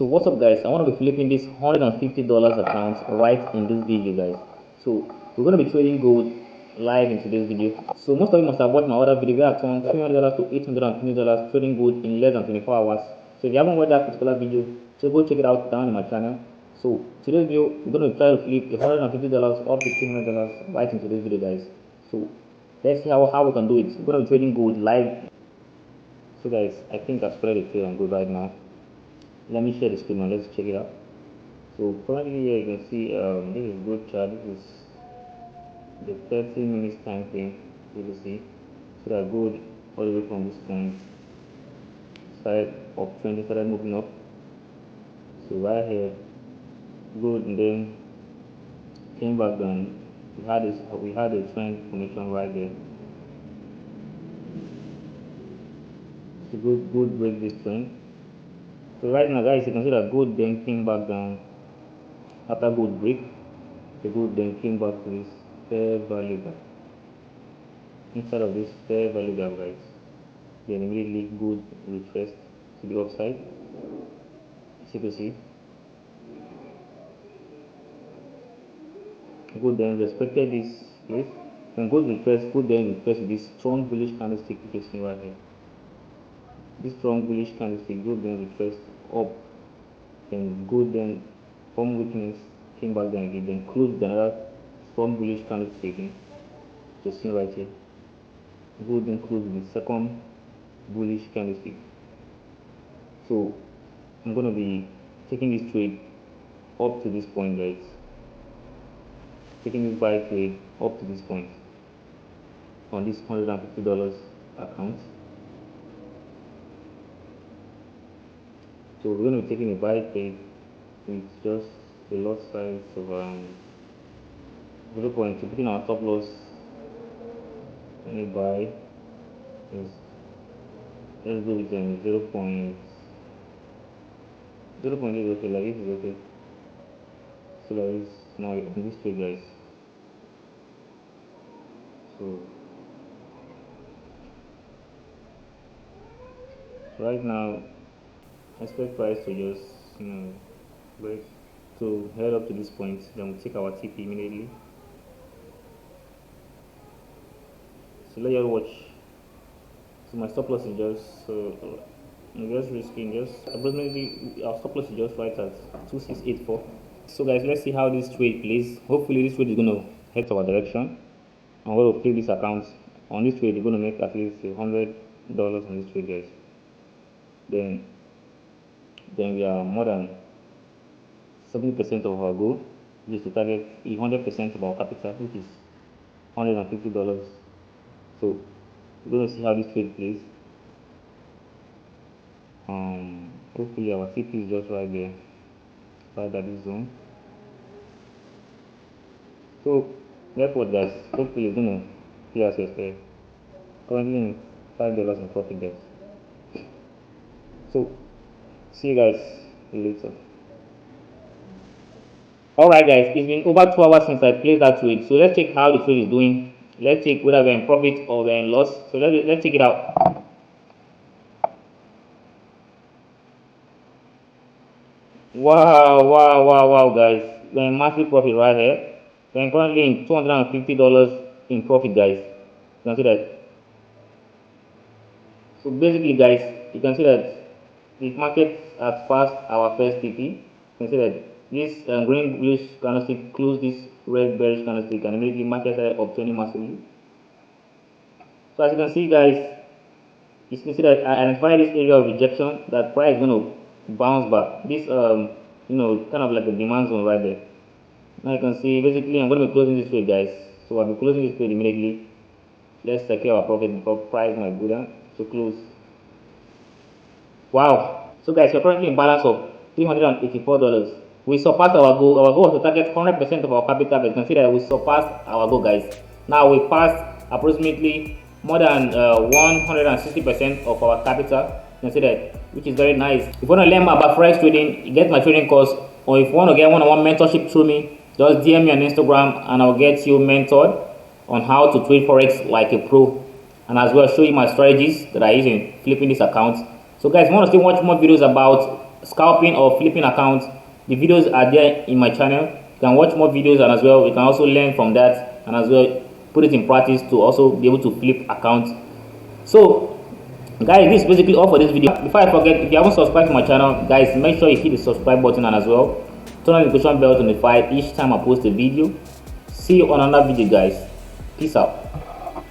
So what's up guys, I want to be flipping this $150 account right in this video guys. So we're going to be trading gold live in today's video. So most of you must have watched my other video where I turned $300 to $820 trading gold in less than 24 hours. So if you haven't watched that particular video, so go check it out down in my channel. So today's video we're going to try to flip $150 up to $300 right in today's video guys. So let's see how we can do it. We're going to be trading gold live. So guys, I think I've spread the trade on gold right now. Let me share the screen and let's check it out. So currently here you can see this is good chart. This is the 30 minutes time frame. You can see so that gold all the way from this point side of 20 started moving up. So right here gold and then came back down. We had a trend formation right there. So gold break this trend. So right now guys, you can see that gold then came back down after gold break. The gold then came back to this fair value gap. Inside of this fair value gap guys, then immediately gold retraced to the upside. As you can see, gold then respected this place. When gold retraced, gold then retraced this strong bullish candlestick you can see right here. This strong bullish candlestick, gold then retraced up, and gold then from weakness came back down again, then closed another strong bullish candlestick again. Just see right here. Gold then closed the second bullish candlestick. So I'm gonna be taking this trade up to this point, guys. Taking this buy trade up to this point on this $150 account. So we're going to be taking a buy trade with just a lot size of 0.2, putting our top loss in a buy. Let's go with 0.8 is okay, like this is okay. So that is now on this trade guys. So right now expect price to just break to head up to this point, then we'll take our TP immediately. So let you watch. So my stop loss is just I'm just risking just approximately our stop loss is just right at 2684. So guys, let's see how this trade plays. Hopefully this trade is going to head to our direction. I'm going to flip this account. On this trade, you're going to make at least $100 on this trade guys. Then we are more than 70% of our goal, which is to target 100% of our capital, which is $150. So we're going to see how this trade plays. Hopefully our CP is just right there, right at this zone. So that's what guys. Hopefully you're going to pay us your share. Currently $5 in profit guys. So see you guys later. Alright guys, it's been over 2 hours since I placed that trade. So let's check how the trade is doing. Let's check whether we're in profit or we're in loss. So let's check it out. Wow guys. We're in massive profit right here. We're currently in $250 in profit guys. You can see that. So basically guys, you can see that the market has passed our first TP. You can see that this green bullish candlestick closed this red bearish candlestick and immediately market started obtaining massively. So as you can see guys, you can see that I identified this area of rejection that price is going to bounce back. This kind of like a demand zone right there. Now you can see basically I'm going to be closing this trade guys. So I'll be closing this trade immediately. Let's secure our profit before price might go down. So close. Wow. So guys, we're currently in balance of $384. We surpassed our goal. Our goal was to target 100% of our capital, but you can see that we surpassed our goal guys. Now we passed approximately more than 160% of our capital. You can see that, which is very nice. If you want to learn more about forex trading, you get my trading course, or if you want to get one-on-one mentorship through me, just DM me on Instagram and I'll get you mentored on how to trade forex like a pro, and as well show you my strategies that I use in flipping this account. So guys, if you want to still watch more videos about scalping or flipping accounts, the videos are there in my channel. You can watch more videos, and as well you can also learn from that, and as well put it in practice to also be able to flip accounts. So guys, this is basically all for this video. Before I forget, if you haven't subscribed to my channel, guys, make sure you hit the subscribe button, and as well turn on the notification bell to notify each time I post a video. See you on another video, guys. Peace out.